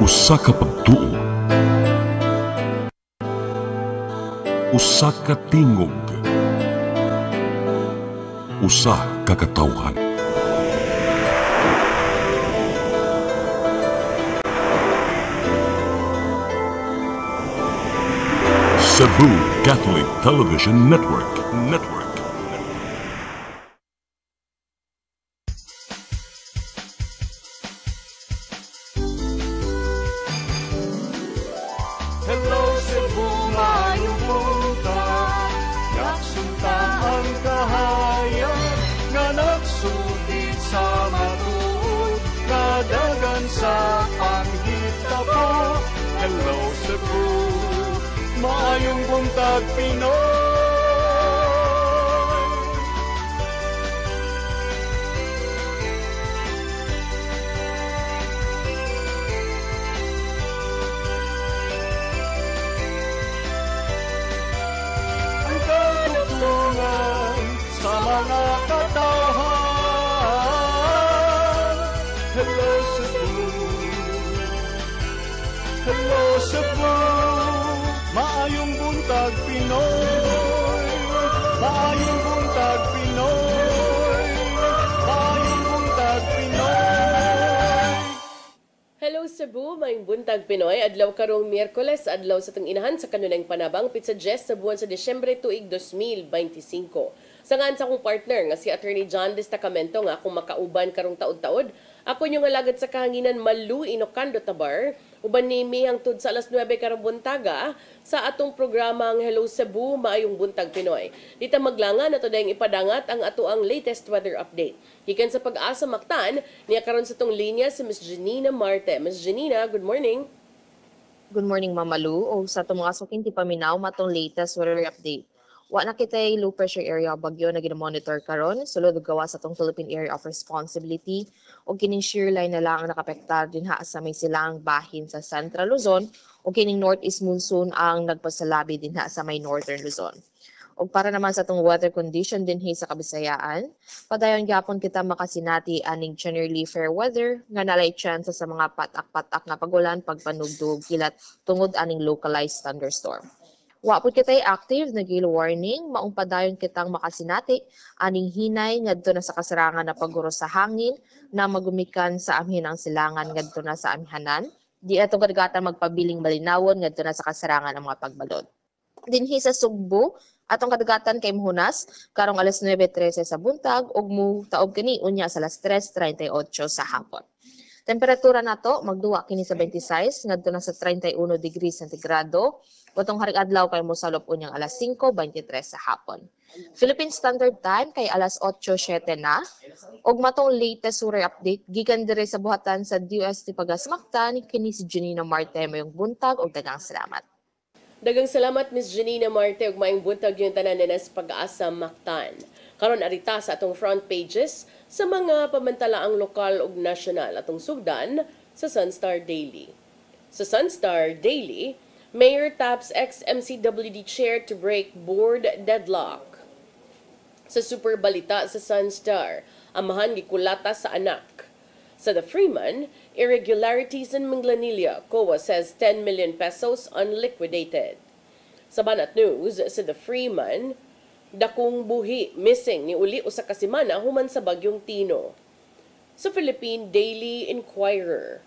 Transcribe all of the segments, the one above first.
Usa ka pagtuo, usa ka tingog, usa ka katawhan. Cebu Catholic Television Network. Hello Cebu, maayong buntag. Nagsunta ang kahayan nga nagsugid sa matuod, kadagan sa panghita po. Hello Cebu, maayong buntag Pinoy. Sa mga katawhan. Hello Cebu, hello Cebu, maayong buntag Pinoy, maayong buntag Pinoy, maayong buntag Pinoy. Hello Cebu, maayong buntag Pinoy. Adlaw karong Miyerkules, adlaw sa tong inahan sa kanunayng panabang pizza Jess sa buwan sa Disyembre tuig 2025. Sangan sa akong partner nga si Attorney John Destacamento nga akong makauban karong taod-taod. Ako nyo nga lagad sa kahanginan Malu Inocando Tabar. Uban ni mi hangtod sa alas 9 karong buntaga sa atong programang Hello Cebu, maayong buntag Pinoy. Dita maglangan ato dayang ipadangat ang ato ang latest weather update. Gikan sa Pag-asa Mactan, niya karon sa tong linya si Ms. Janina Marte. Ms. Janina, good morning. Good morning, Mama Lu. O sa itong mga suking tipaminaw, matong latest weather update. Wa na kita'y low pressure area bagyo na ginamonitor karon, sulod gawa sa itong Philippine Area of Responsibility o kining shear line na lang ang nakapektar din ha sa may silang bahin sa Central Luzon o kining northeast monsoon ang nagpasalabi din ha sa may Northern Luzon. O para naman sa itong weather condition din sa Kabisayaan, padayon gyapon kita makasinati aning generally fair weather nga nalay chance sa mga patak-patak na pagulan, pagpanugdog, kilat tungod aning localized thunderstorm. Wa pud kitay active na gale warning, maong padayon kitang makasinati aning hinay ngadto na sa kasarangan na pagguro sa hangin na magumikan sa amhin ang silangan ngadto na sa amhanan. Di ato kadagatan magpabiling malinawon ngadto na sa kasarangan ng mga pagbalod. Dinhi sa Sugbo, atong kadagatan kay Muhunas karong alas 9:13 sa buntag ug mu taob kini unya sa alas 3:38 sa hapon. Temperatura nato magduwa kini sa 26 ngadto na sa 31 degrees centigrado. Botong haring adlaw kay mosalop unyang alas 5:23 sa hapon. Philippine Standard Time kay alas 8:07 na. Ug matong latest weather update gikan dire sa buhatan sa DOST Pag-asa Mactan kini si Janina Marte mayong buntag ug daghang salamat. Daghang salamat Ms. Janina Marte ug maayong buntag yung tanan na sa Pag-asa Mactan. Karon arita sa atong front pages sa mga pamantalaang lokal ug nasyonal atong sugdan sa Sunstar Daily. Sa Sunstar Daily, Mayor taps ex-MCWD chair to break board deadlock. Sa Super Balita sa Sunstar, amahan gikulata sa anak. Sa The Freeman, irregularities in Minglanilla, COA says 10 million pesos unliquidated. Sa Banat News, sa The Freeman, dakong buhi missing ni uli usa ka semana human sa bagyong Tino. Sa Philippine Daily Inquirer,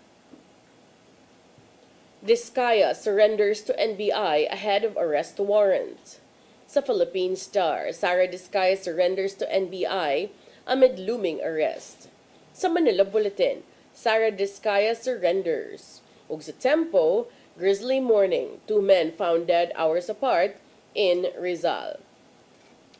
Diskaya surrenders to NBI ahead of arrest warrant. Sa Philippine Star, Sara Diskaya surrenders to NBI amid looming arrest. Sa Manila Bulletin, Sara Diskaya surrenders. Ug sa Tempo, grisly morning, 2 men found dead hours apart in Rizal.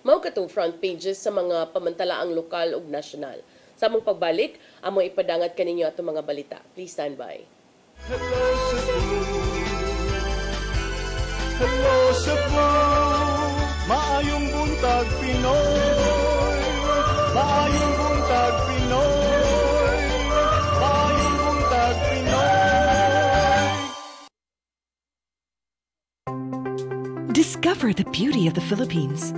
Mao katong front pages sa mga pamantalaang lokal ug nasyonal. Sa among pagbalik, among ipadangat kaninyo atong mga balita. Please stand by. Hello Cebu, hello Cebu, maayong buntag Pinoy, maayong buntag Pinoy, maayong buntag Pinoy. Discover the beauty of the Philippines.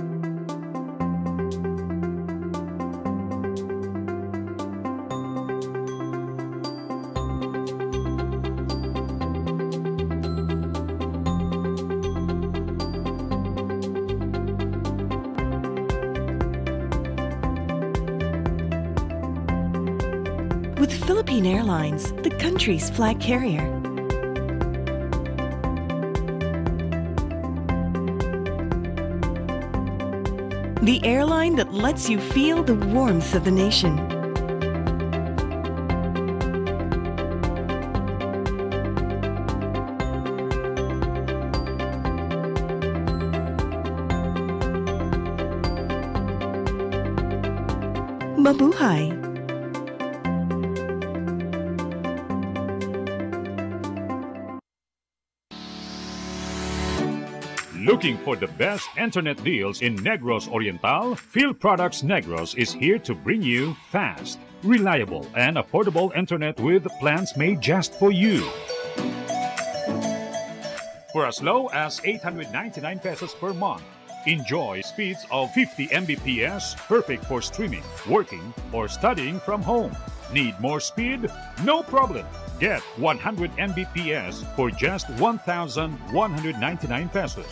Philippine Airlines, the country's flag carrier. The airline that lets you feel the warmth of the nation. Mabuhay! Looking for the best internet deals in Negros Oriental? Phil Products Negros is here to bring you fast, reliable, and affordable internet with plans made just for you. For as low as 899 pesos per month, enjoy speeds of 50 Mbps, perfect for streaming, working, or studying from home. Need more speed? No problem. Get 100 Mbps for just 1,199 pesos.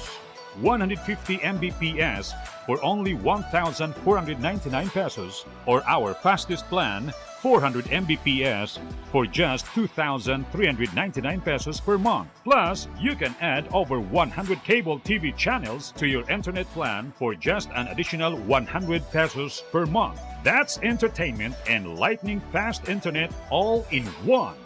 150 Mbps for only 1,499 pesos, or our fastest plan, 400 Mbps for just 2,399 pesos per month. Plus, you can add over 100 cable TV channels to your internet plan for just an additional 100 pesos per month. That's entertainment and lightning fast internet all in one.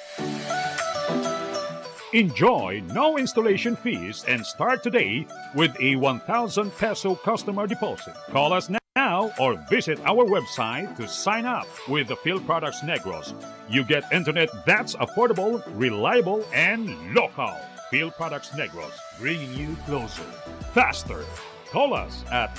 Enjoy no installation fees and start today with a 1,000 peso customer deposit. Call us now or visit our website to sign up with the Phil Products Negros. You get internet that's affordable, reliable, and local. Phil Products Negros, bringing you closer, faster. Call us at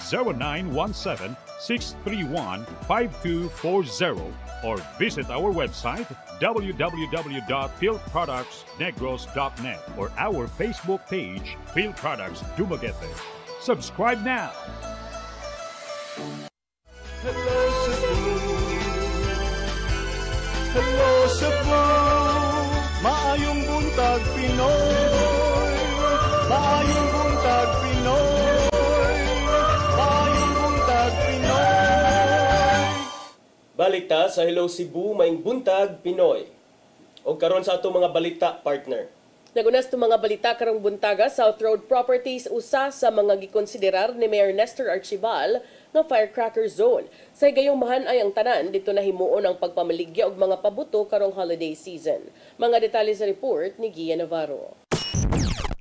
0917-631-5240 or visit our website www.philproductsnegros.net or our Facebook page, Phil Products Dumaguete. Subscribe now. Hello Cebu, hello Cebu, maayong buntag Pinoy, maayong buntag Pinoy, maayong buntag Pinoy. Balita sa Hello Cebu, maing buntag Pinoy. O karon sa ato mga balita, partner. Nagunas to mga balita karong buntaga, South Road Properties usa sa mga gikonsiderar ni Mayor Nestor Archival nga firecracker zone. Sa gayong mahan ay ang tanan dito na himuon ang pagpamaligya og mga pabuto karong holiday season. Mga detalye sa report ni Gia Navarro.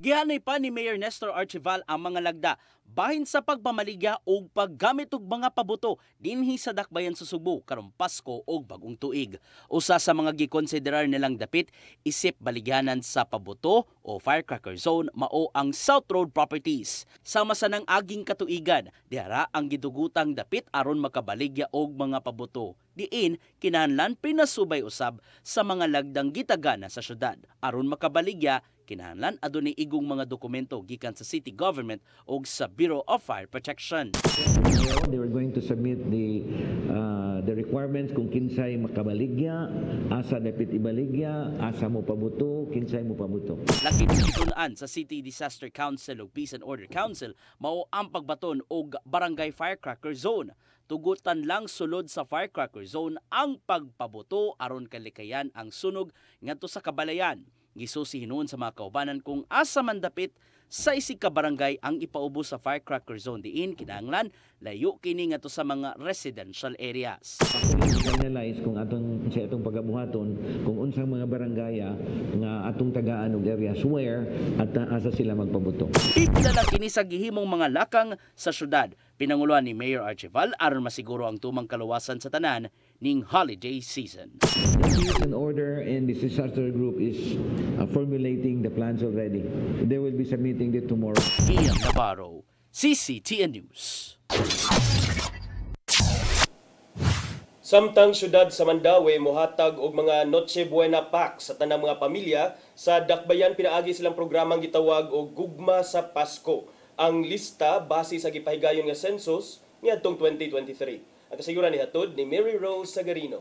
Gihanay pa ni Mayor Nestor Archival ang mga lagda bahin sa pagpamaligya o paggamit og mga pabuto dinhi sa dakbayan sa Subo karong Pasko o bagong tuig. Usa sa mga gikonsiderar nilang dapit isip baligyanan sa pabuto o firecracker zone mao ang South Road Properties. Sama sa nang aging katuigan, diara ang gidugutang dapit aron makabaligya og mga pabuto. Diin kinahanglan pinasubay usab sa mga lagdang gitagana sa syudad aron makabaligya. Kinahanglan adunay igong mga dokumento gikan sa city government o sa Bureau of Fire Protection. They were going to submit the requirements kung kinsay makabaligya, asa dapat ibaligya, asa mo pabuto, kinsay mo pabuto. Lakit gitunaan sa City Disaster Council o Peace and Order Council mao ang pagbaton og Barangay Firecracker Zone. Tugutan lang sulod sa firecracker zone ang pagpabuto aron kalikayan ang sunog ngadto sa kabalayan. Gisusi hinuon sa mga kaubanan kung asa man dapit sa isig ka barangay ang ipaubo sa firecracker zone diin kinahanglan layo kini ngadto sa mga residential areas. Analyze kung atong pagabuhaton kung unsang mga barangaya nga atong tagaan og areas where at asa sila magpabuto. Pipila lang kini sa gihimong mga lakang sa syudad. Pinanguluan ni Mayor Archival aron masiguro ang tumang kaluwasan sa tanan ning holiday season. The Peace and Order and the disaster group is formulating the plans already. They will be submitting it tomorrow. Ian Navarro, CCTN News. Samtang syudad sa Mandaue mohatag og mga Noche Buena Pack sa tanang mga pamilya, sa Dakbayan pinaagi silang programang gitawag og Gugma sa Pasko. Ang lista base sa gipahigayon nga census niadtong 2023. Ang kasiguran ni hatod ni Mary Rose Sagarino.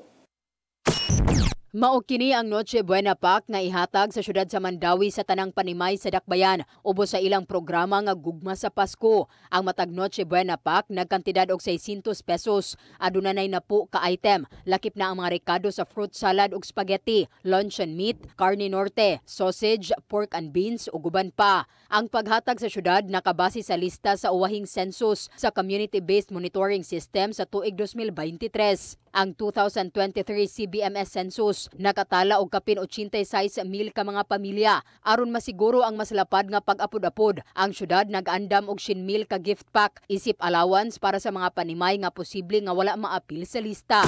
Mao kini ang Noche Buena Pack nga ihatag sa syudad sa Mandawi sa tanang panimay sa Dakbayan ubos sa ilang programa nga gugma sa Pasko. Ang matag Noche Buena Pack nagkantidad og 600 pesos. Adunay na po ka item. Lakip na ang mga rekado sa fruit salad ug spaghetti, luncheon meat, carne norte, sausage, pork and beans ug uban pa. Ang paghatag sa syudad nakabase sa lista sa uwahing census sa Community-Based Monitoring System sa tuig 2023. Ang 2023 CBMS census nakatala og kapin 86,000 ka mga pamilya. Aron masiguro ang maslapad nga pag-apod-apod, ang syudad nag-andam og 100,000 ka gift pack isip allowance para sa mga panimay nga posible nga wala maapil sa lista.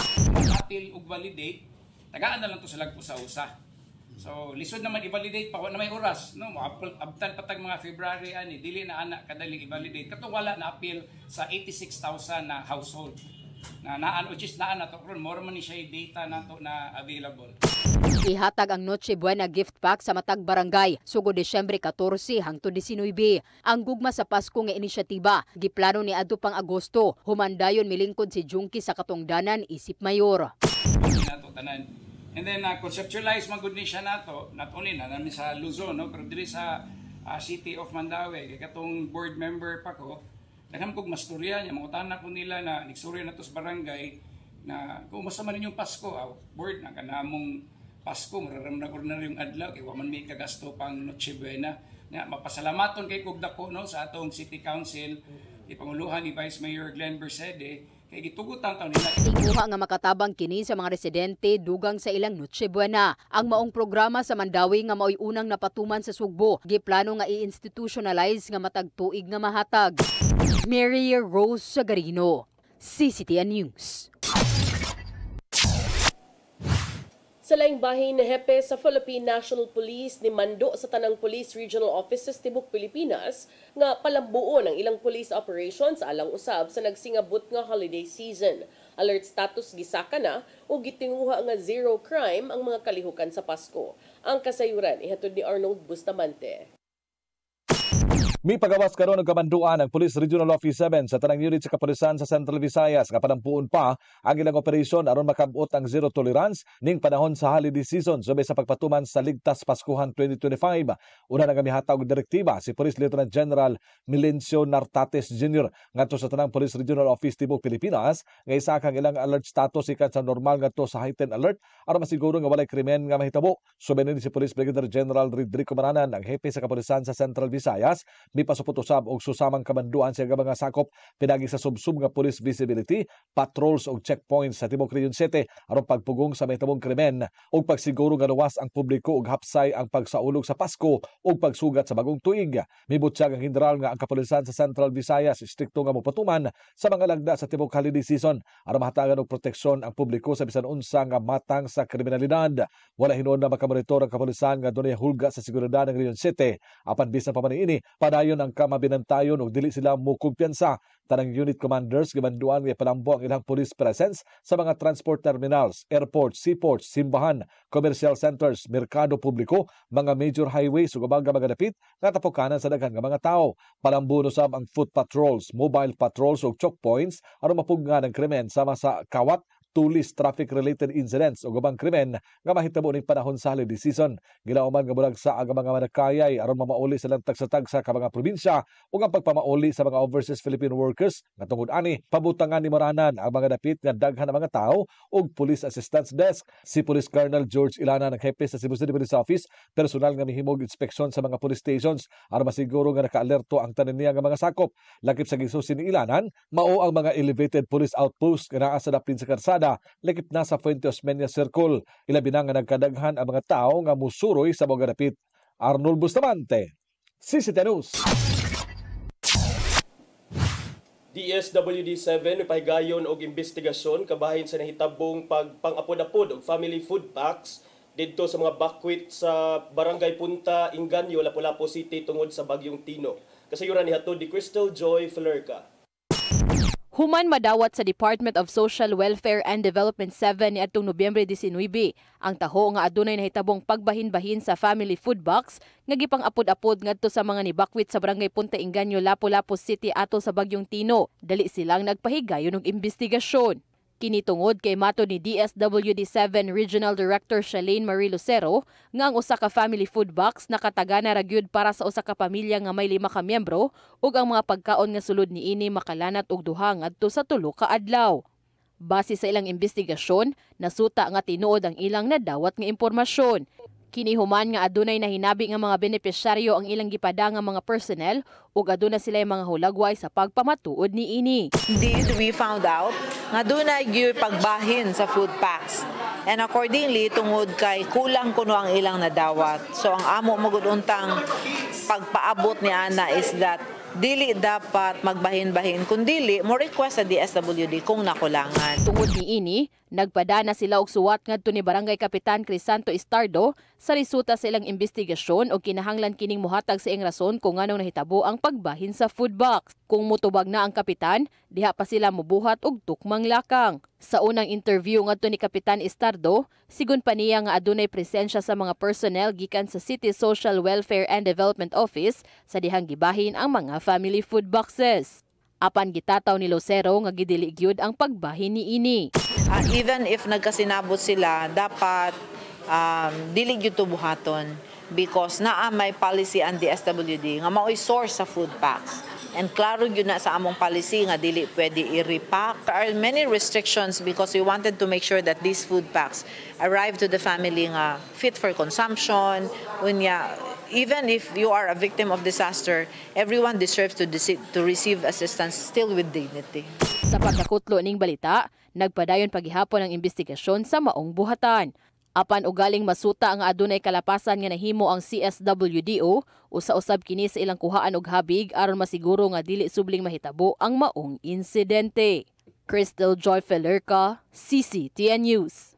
Apil ug validate, tagaan na lang to sa lagpusa-usa. So lisod naman i-validate pa na may oras, no? Abtan patag mga February ani dili na anak kadali i-validate. Katong wala na apil sa 86,000 na household. Na naan which is naan nato ron more man ni siya data nato na available. Ihatag ang Noche Buena gift pack sa matag barangay sugod Disyembre 14 hangtod 19. Ang gugma sa Pasko nga inisyatiba giplano ni adto pang Agosto. Humandayon milingkod si Junki sa katungdanan isip mayor. Nato tanan. And then conceptualize magud ni siya nato not only na namin sa Luzon no pero diri sa City of Mandawi kay katong board member pa ko. Dagham kog mastorya niya, mangutana ko nila na nigstorya na to sa barangay na kung masa man ninyong Pasko, board na kanamong Pasko, mararamdaman ko na yung adlaw, kaya waman may kagasto pang Noche Buena. Na, mapasalamaton kay kog dako no, sa atong City Council, ipanguluhan ni Vice Mayor Glenn Bersede, kaya gitugutan taon nila. Iguha nga makatabang kini sa mga residente dugang sa ilang Noche Buena. Ang maong programa sa Mandawi nga mao'y unang napatuman sa Sugbo, giplano nga i-institutionalize nga matag tuig nga mahatag. Mary Rose Sagarino, CCTN News. Sa laing bahin na hepe sa Philippine National Police ni mando sa tanang police regional offices tibok Pilipinas nga palambuon ang ilang police operations alang usab sa nagsingabot nga holiday season. Alert status gisaka na o gitinguha nga zero crime ang mga kalihukan sa Pasko. Ang kasayuran ihatod ni Arnold Bustamante. May pagawas karon og kamanduan ang Police Regional Office 7 sa tanang unit sa kapulisan sa Central Visayas nga palampuon pa ang ilang operasyon aron makabot ang zero tolerance ning panahon sa holiday season subay sa pagpatuman sa Ligtas Paskuhan 2025. Una na gamihatag og direktiba si Police Lieutenant General Milencio Nartates Jr. ngadto sa tanang Police Regional Office tibok Pilipinas nga isa kang ilang alert status ikan sa normal ngadto sa heightened alert aron masiguro nga walay krimen nga mahitabo. Subay ni si Police Brigadier General Rodrigo Maranan ang hepe sa kapulisan sa Central Visayas. May pasupot usab og susamang kamanduan sa mga sakop pinagi sa subsub nga police visibility, patrols og checkpoints sa Timog Region 7 aron pagpugong sa mahitabong krimen ug pagsiguro nga luwas ang publiko ug hapsay ang pagsaulog sa Pasko ug pagsugat sa bagong tuig. Mibutyag ang general nga ang kapulisan sa Central Visayas istrikto nga mopatuman sa mga lagda sa Timog holiday season aron mahatagan og proteksyon ang publiko sa bisan unsa nga matang sa kriminalidad. Wala hinuon na makamonitor ang kapulisan nga dunay hulga sa seguridad ng Region 7 apan bisan pa man ini padayon ang kamabinantayon ug dili sila mo kumpiyansa. Tanang unit commanders gibanduan nga palambo ang ilang police presence sa mga transport terminals, airports, seaports, simbahan, commercial centers, merkado publiko, mga major highways ug ubang mga dapit nga tapukanan sa daghan nga mga tawo. Palambo usab ang foot patrols, mobile patrols ug choke points aron mapugnan ang krimen sama sa kawat, tulis, traffic-related incidents o gabang krimen nga mahitabo ning panahon sa holiday season. Gilauman nga bulag sa aga mga manakayay aron mamauli sa lang tagsa-tagsa ka mga probinsya o ang pagpamauli sa mga overseas Filipino workers nga tungod ani pabutangan ni Maranan ang mga dapit nga daghan ng mga tao ug police assistance desk. Si Police Colonel George Ilana ng hepe sa Cebu City Police Office personal nga mihimog inspeksyon sa mga police stations aron masiguro nga naka-alerto ang tanan niya nga mga sakop. Lakip sa gisusi ni Ilanan, mao ang mga elevated police outpost nga naa sa dapit sa karsada lakip na sa Fuente Osmeña Circle. Ilabi na nga nagkadaghan ang mga tao nga musuroy sa mga dapit. Arnold Bustamante, CCTN News. DSWD7 pahigayon og investigasyon kabahin sa nahitabong pang-apod-apod og family food packs didto sa mga bakwit sa Barangay Punta, Inganyo, Lapu-Lapu City tungod sa bagyong Tino. Kasayuran ni hatod di Crystal Joy Flerca. Human madawat sa Department of Social Welfare and Development 7 niadtong Nobyembre 19 ang taho nga adunay nahitabong pagbahin-bahin sa family food box nga gipang-apod-apod ngadto sa mga nibakwit sa Barangay Punta Inganyo, Lapu-Lapu City ato sa bagyong Tino. Dali silang nagpahigayon og investigasyon. Kini tungod kay mato ni DSWD7 Regional Director Shalane Marie Lucero nga ang usa ka family food box nakatagana ra gyud para sa usa ka pamilya nga may 5 ka miyembro ug ang mga pagkaon nga sulod niini makalanat og 2 ngadto sa 3 ka adlaw. Base sa ilang investigasyon, nasuta nga tinuod ang ilang nadawat nga impormasyon. Kini human nga adunay nahinabi nga mga benepisyaryo ang ilang gipada nga mga personnel ug aduna sila mga hulagway sa pagpamatuod niini. Indeed, we found out nga dunay gyud pagbahin sa food packs. And accordingly, tungod kay kulang kuno ang ilang nadawat. So ang amo maguduntang pagpaabot ni ana is that dili dapat magbahin-bahin kundili mo request sa DSWD kung nakulangan. Tungod niini, nagpadana sila og suwat ngadto ni Barangay Kapitan Crisanto Istardo sa resulta sa ilang investigasyon og kinahanglan kining mohatag sa iyang rason kung nganong nahitabo ang pagbahin sa food box. Kung mutubag na ang kapitan, diha pa sila mobuhat og tukmang lakang. Sa unang interview ngadto ni Kapitan Istardo, sigon pa niya nga adunay presensya sa mga personnel gikan sa City Social Welfare and Development Office sa dihang gibahin ang mga family food boxes. Apan gitataw ni Lucero nga gidili gyud ang pagbahin niini. Even if nagkasinabot sila, dapat dili gyud tubuhaton because naa may policy ang DSWD nga mao'y source sa food packs. And klaro yun na sa among policy nga dili pwede i-repack. There are many restrictions because we wanted to make sure that these food packs arrive to the family nga fit for consumption. Even if you are a victim of disaster, everyone deserves to receive assistance still with dignity. Sa pagkakutlo ning balita, nagpadayon paghihapon ang investigasyon sa maong buhatan. Apan ugaling masuta nga adunay kalapasan nga nahimo ang CSWDO, usa-usab kini sa ilang kuhaan og habig aron masiguro nga dili subling mahitabo ang maong insidente. Crystal Joy Felerca, CCTN News.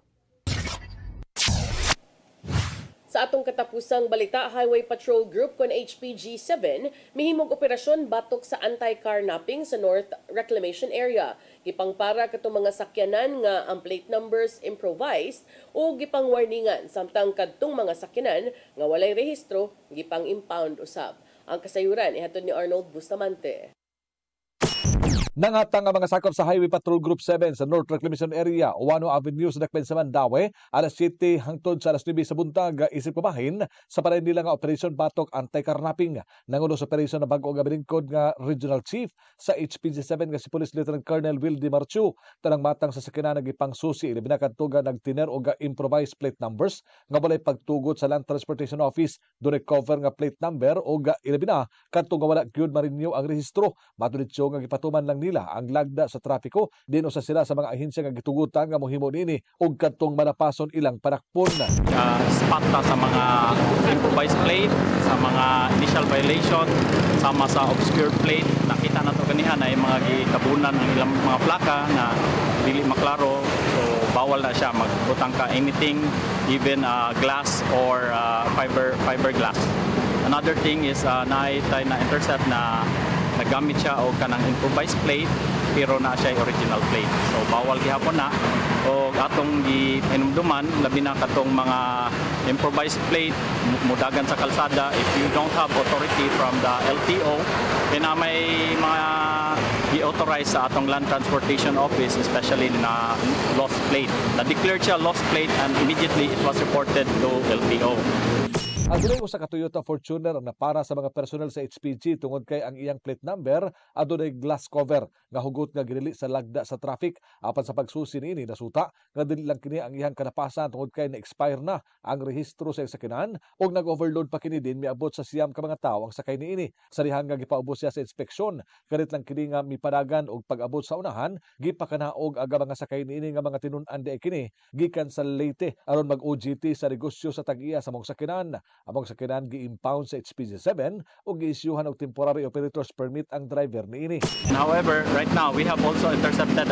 Sa atong katapusang balita, Highway Patrol Group kon HPG-7 mihimog operasyon batok sa anti-carnapping sa North Reclamation Area. Gipangpara katong mga sakyanan nga ang plate numbers improvised o gipangwarningan samtang kadtong mga sakyanan nga walay rehistro gipang-impound usab. Ang kasayuran ihatod ni Arnold Bustamante. Nangatang ang mga sakop sa Highway Patrol Group 7 sa North Reclamation Area, Owano Avenue sa Dakpen sa Mandaue, alas 7 hangtod sa alas 9 sa buntag, isip pamahin sa paray nila nga Operation Batok Anti-Carnapping. Nangulo sa operasyon na bago nga bilingkod nga Regional Chief sa HPG-7 nga si Police Lieutenant Colonel Will Di Marchu. Tanang matang sa sakyanan nagipang susi, ibinakadtuga nagtiner o ga improvised plate numbers nga walay pagtugot sa Land Transportation Office. Doon cover nga plate number o ga ilabina kadto nga wala gyud marinyo ang rehistro. Matulitsyo nga gipatuman lang nila ang lagda sa trapiko dino sa sila sa mga ahensya nga gitugutan nga mohimo nini ug kadtong malapason ilang panakpon. Spot ta sa mga improvised plate, sa mga initial violation, sama sa obscure plate. Nakita nato ganihan ay mga gikabunan ang ilang mga plaka na dili maklaro, so bawal na siya magbutang ka anything, even glass or fiberglass. Another thing is naitay na intercept na nagamit siya o kanang improvised plate pero na siya original plate. So bawal gihapon na o atong giinumduman labi na katong mga improvised plate mudagan sa kalsada if you don't have authority from the LTO na may mga i-authorize sa atong Land Transportation Office, especially na lost plate. Na-declared siya lost plate and immediately it was reported to LTO. Adunay usa ka Toyota Fortuner na para sa mga personnel sa HPG tungod kay ang iyang plate number adunay glass cover nga hugot nga ginili sa lagda sa traffic. Apan sa pagsusi niini nasuta nga dili lang kini ang iyang kanapasan tungod kay na-expire na ang rehistro sa sakyanan ug nag-overload pa kini din miabot sa siyam ka mga tawo ang sakay niini. Sa dihang nga gipaubos siya sa inspeksyon, kadit lang kini nga mipadagan og pag-abot sa unahan, gipakanaog aga mga sakay niini nga mga tinun-an di kini gikan sa Leyte aron mag-OJT sa negosyo sa tag-iya sa mong sakyanan. Among sakyanan gi-impound sa HPG-7 o gi-isyuhan og temporary operator's permit ang driver niini. However, right now we have also intercepted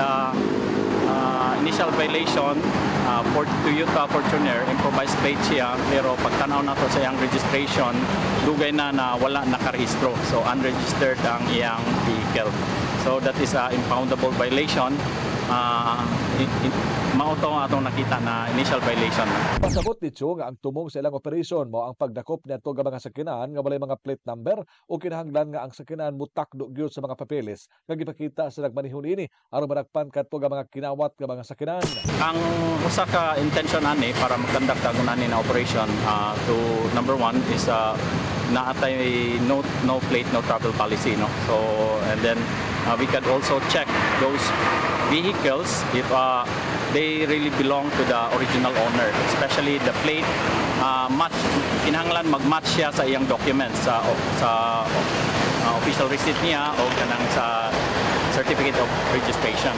initial violation for Toyota Fortuner, improvised plate siya, pero pagtanaw nato sa iyang registration, dugay na wala nakarehistro. So unregistered ang iyang vehicle. So that is a impoundable violation. mauto ang atong nakita na initial violation. Pasabot ni Chu nga ang tumong sa ilang operasyon mo ang pagdakop niadto nga mga sakinan nga walay mga plate number o kinahanglan nga ang sakinan mutakdo gyud sa mga papeles nga gipakita sa nagmanihon ini aron madakpan kadto nga mga kinawat nga mga sakinan. Ang usa ka intention ani para magkandak ta nani na operation to number one is naatay no plate no travel policy, no. So and then we can also check those vehicles if they really belong to the original owner, especially the plate match kinahanglan mag-match siya sa iyang documents sa official receipt niya o kanang sa certificate of registration.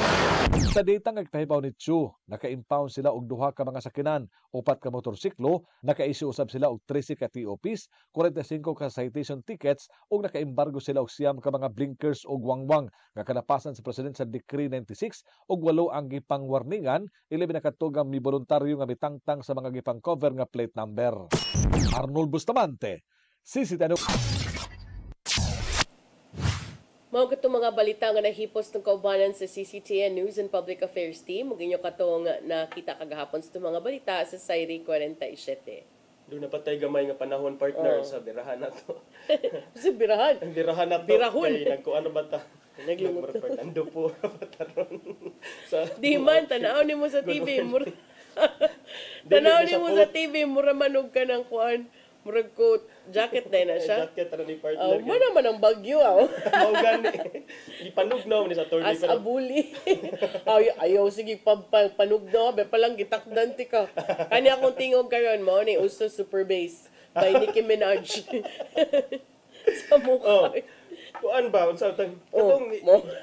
Sa data nga ipahibaw ni Chu, naka-impound sila og 2 ka mga sakinan, 4 ka motorsiklo, naka-issue usab sila og 13 ka TOPs, 45 ka citation tickets ug naka-embargo sila og 9 ka mga blinkers ug wangwang nga kalapasan sa President sa Decree 96 ug 8 ang gipangwarningan, 11 na katugang mi voluntaryo nga mitangtang sa mga gipang-cover nga plate number. Arnold Bustamante, CCTV. Mao katong mga balita nga nahipos ng kaubanan sa CCTN News and Public Affairs Team ug inyo katong nakita kagahapon sa mga balita sa Sayri 47. Doon napatay gamay nga panahon, partner, sa birahan na to. Sa birahan? Ang birahan na to. Birahon. Kay nagkuano ba ta? Naglungot. Ando po pataron. Di man, tanaw ni mo sa TV. Tanaw ni mo sa TV, mura manog ka ng kuan. Murag ko, jacket na siya. Jacket na ni partner. Mo naman ang bagyo, Mao gani. Ipanugnaw ni sa attorney. As a bully. Ayaw, sige, panugnaw. Be palang gitakdan ti ka. Kani akong tingog karon mo, ni Uso Super Bass by Nicki Minaj. Sa mukha. Kuan ba? Katong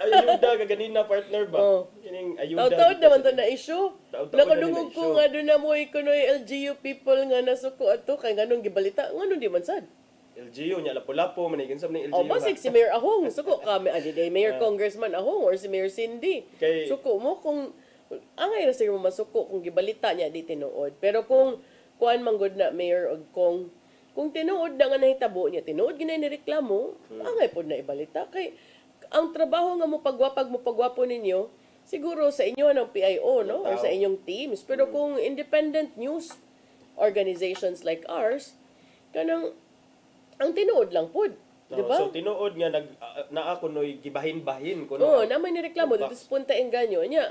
ayuda ka ganina, partner ba? Kining ayuda. Taw-taw naman to na issue. Nakadungog ko nga doon na mo ikunoy LGU people nga nasuko ato kay nganong gibalita. Nganong di man sad? LGU nya lapu-lapu man igin sa ni LGU. Basig si Mayor Ahong suko kami day Mayor Congressman Ahong or si Mayor Cindy. Suko mo kung angay ra siguro masuko kung gibalita niya di tinuod. Pero kung kuan manggod na Mayor og kung tinuod na nga nahitabo niya, tinuod ginay ni reklamo, angay pod na ibalita. Kay ang trabaho nga mo pagwapo ninyo, siguro sa inyo ng PIO, no? Or sa inyong teams. Pero kung independent news organizations like ours, kanang ang tinuod lang pod. Diba? So tinuod nga naa kunoy gibahin-bahin kuno. Oo, naman ni reklamo dito sa Punta Enganyo niya.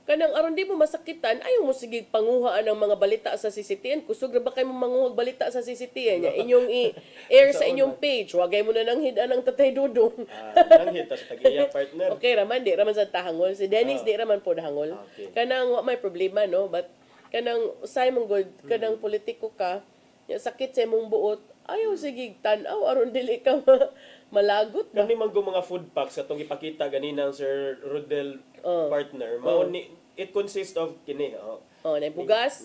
Kanang aron di mo masakitan, ayaw mo sige panguhaan ng mga balita sa CCTN. Kusog ra ba kayo manguhag balita sa CCTN niya? Inyong i-air sa inyong page. Wagay mo na nang hidan ng Tatay Dudong. Nang hit tas tagiya partner. Okay raman, di raman sa tahangol. Si Dennis di raman po hangol. Kanang may problema, no? But kanang usay mong good, kanang politiko ka, sakit sa imong buot, ayaw sige tan-aw aron dili ka malagot ba? Kani man mga food packs katong ipakita ganina Sir Rodel partner. Mao ni it consists of kini nay bugas,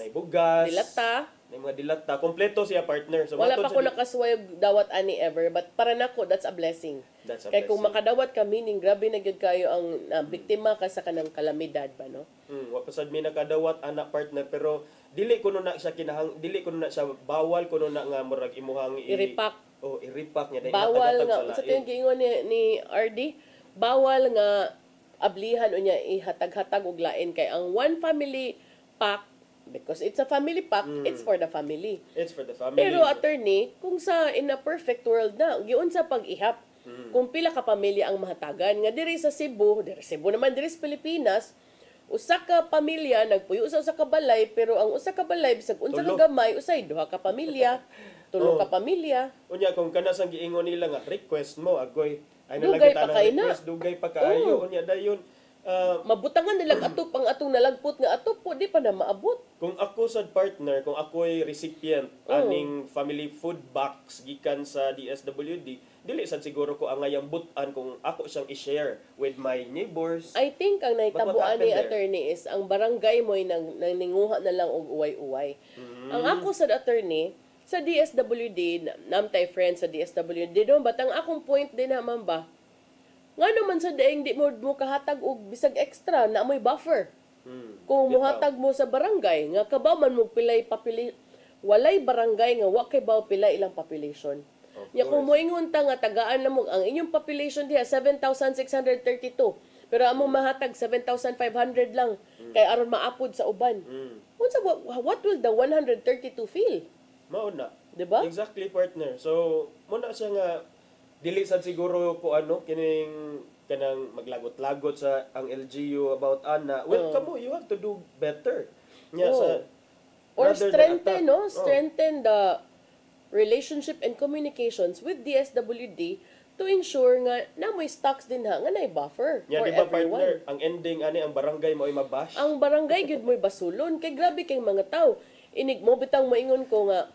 dilata, nay mga dilata, kompleto siya partner. So wala pa ko nakasway dawat ani ever, but para nako that's a blessing. Kay kung makadawat ka meaning grabe na gyud kayo ang biktima ka sa kanang kalamidad ba, no? Wa pasad mi nakadawat anak partner, pero dili kuno na siya dili kuno na siya bawal kuno na nga murag imuhang i-repack. I-repack niya. Bawal nga sa tingin giingon ni RD, bawal nga ablihan unya ihatag-hatag og lain kay ang one family pack, because it's a family pack, it's for the family. It's for the family. Pero attorney, kung sa in a perfect world na, giun sa pag-ihap, kung pila ka pamilya ang mahatagan, nga diri sa Cebu naman diri sa Pilipinas, usa ka pamilya nagpuyo sa usa ka balay, pero ang usa ka balay bisag unsa ka gamay, usay duha ka pamilya, tulo ka pamilya. Unya kung kana sang giingon nila nga request mo agoy ay dugay pa kay na. Dugay pa kaayo unya dayon. Mabutangan nilang atop ang atong nalagpot nga atop po di pa na maabot. Kung ako sad partner, kung ako'y recipient aning family food box gikan sa DSWD, dili sad siguro ko ang ngayang butan kung ako siyang i-share with my neighbors. I think ang naitabuan ni attorney is ang barangay mo ninguha na lang og uway-uway. Ang ako sad attorney sa DSWD, namtay friends sa DSWD, no, but ang akong point din naman ba, nga naman sa daing di mo kahatag og bisag extra na amoy buffer. Kung muhatag mo sa barangay, nga kabaw man mo pilay walay barangay nga wa kay baw pila ilang population. Ya kung moingon ta nga tagaan na mo ang inyong population diha 7,632. Pero among mahatag 7,500 lang kay aron maapod sa uban. Unsa what will the 132 feel? Mao na. Diba? Exactly, partner. So, muna siya nga dili sad siguro ko kining kanang maglagot-lagot sa ang LGU about ana. Well, kamo, you have to do better. Sa or strengthen, strengthen the relationship and communications with DSWD to ensure nga namoy stocks din nga nay buffer for diba, everyone. Partner, ang ending ang barangay mo ay mabash. Ang barangay gyud mo'y basulon kay grabe kay mga tao. Inig mo bitang maingon ko nga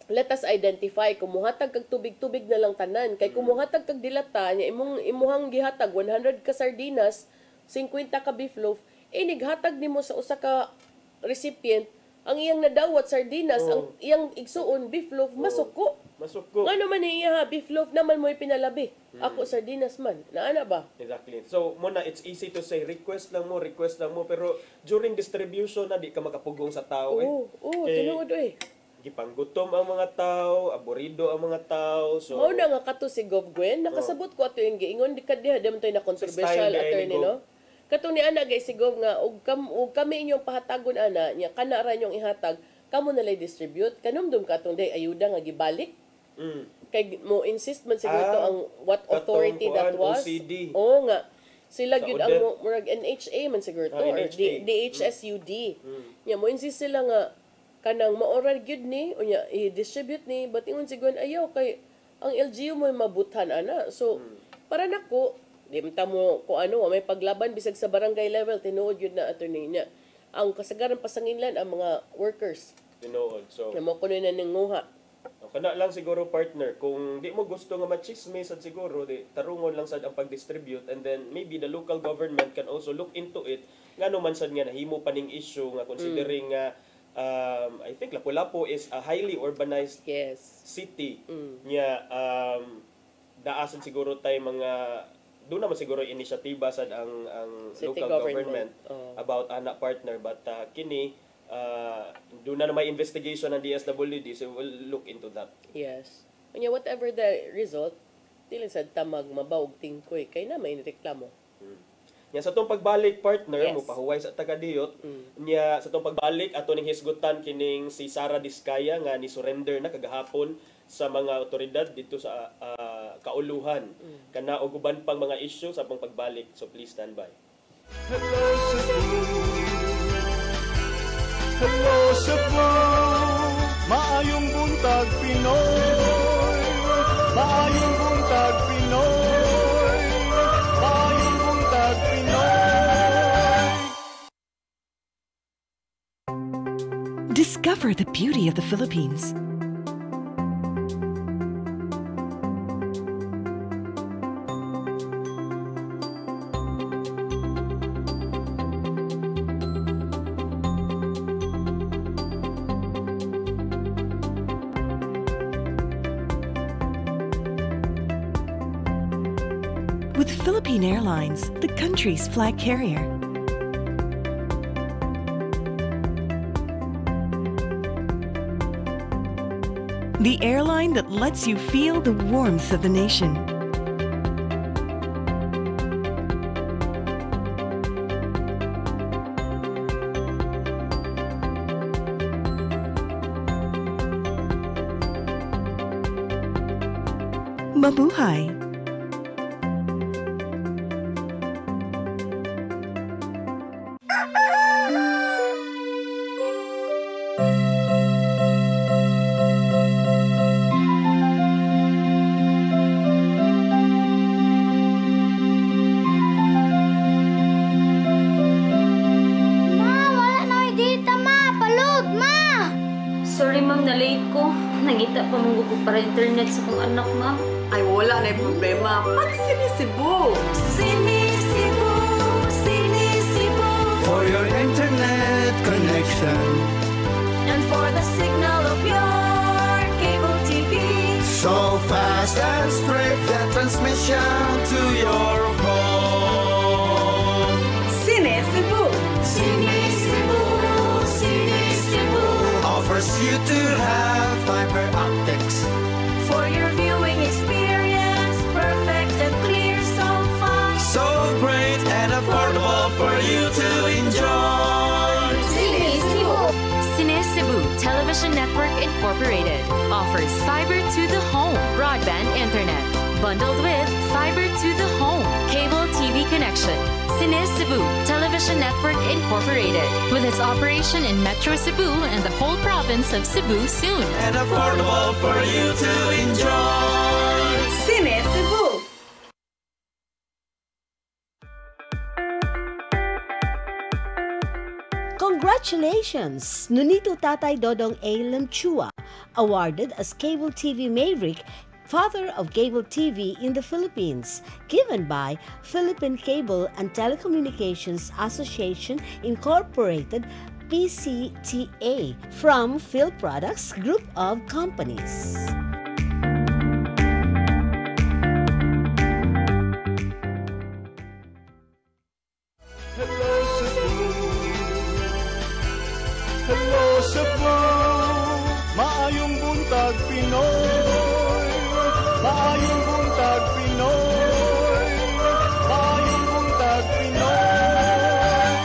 let us identify kumuhatag kag tubig-tubig na lang tanan kay kumuhatag kag dilata nya imuhang gihatag 100 ka sardinas, 50 ka beef loaf, inighatag nimo sa usa ka recipient ang iyang nadawat sardinas, ang iyang igsuon beef loaf masuko. Masuko. Ngano man niya beef loaf naman mo'y pinalabi. Ako sardinas man. Naana ba? Exactly. So, muna, it's easy to say, request lang mo, pero during distribution na, di ka makapugong sa tao. Tinuod Gipanggutom ang mga tao, aburido ang mga tao. So, mao na nga kato si Gov Gwen, nakasabot ko ato yung giingon, di ka diha, di man tayo na controversial attorney, no? Katong ni ana guys sigov nga ug kami inyong pahatagon ana nya kana ra inyong ihatag kamo na lay distribute kanumdum katong day ayuda nga gibalik. Kay mo insist man siguro to ang what authority that was. OCD. Oo nga. Sila gyud ang murag NHA man siguro to or DHSUD. Nya mo insist sila nga kanang maoral gyud ni unya i-distribute ni but ingon siguro ayaw kay ang LGU mo mabuthan ana. So para nako di mo kung may paglaban bisag sa barangay level tinuod yun na attorney niya ang kasagaran pasanginlan ang mga workers tinuod so mo kuno na ninguha kana lang siguro partner kung di mo gusto nga machismis sad siguro di tarungon lang sad ang pag-distribute and then maybe the local government can also look into it ngano man sad nga nahimo pa ning issue nga considering I think Lapu-Lapu is a highly urbanized city nya daasan siguro tay mga doon naman siguro inisyatiba sad ang local government about anak partner but kini doon na may investigation ng DSWD so we'll look into that. Yes. Kanya whatever the result dili sad tamag mabawog tingkoy kay na may reklamo. Nya sa tong pagbalik partner mo pahuway sa taga-diyot nya sa tong pagbalik ato ning hisgutan kining si Sara Diskaya nga ni surrender na kagahapon sa mga otoridad dito sa kauluhan kana og uban pang mga issue sa pang pagbalik so please stand by. Hello Cebu, maayong buntag Pinoy, maayong buntag Pinoy, maayong buntag Pinoy. Discover the beauty of the Philippines. With Philippine Airlines, the country's flag carrier. The airline that lets you feel the warmth of the nation. Mabuhay! Sorry ma'am, na-late ko. Nangita pa mong gusto para internet sa kong anak ma'am. Ay wala na yung problema. Pag-Sinisibu! Sinisibu, Sinisibu. For your internet connection. And for the signal of your cable TV. So fast and straight the transmission to your home. Sinisibu! Sinisibu, Sinisibu. Offers you to have fiber optics. For your viewing experience, perfect and clear so fast. So great. Television Network Incorporated offers fiber to the home broadband internet bundled with fiber to the home cable TV connection. Cine Cebu Television Network Incorporated with its operation in Metro Cebu and the whole province of Cebu soon. And affordable for you to enjoy. Cine Cebu. Congratulations! Nunito Tatay Dodong A. Lamchua, awarded as Cable TV Maverick, Father of Cable TV in the Philippines, given by Philippine Cable and Telecommunications Association Incorporated, PCTA, from Phil Products Group of Companies. Hello Cebu, maayong buntag Pinoy, maayong buntag Pinoy, maayong buntag Pinoy.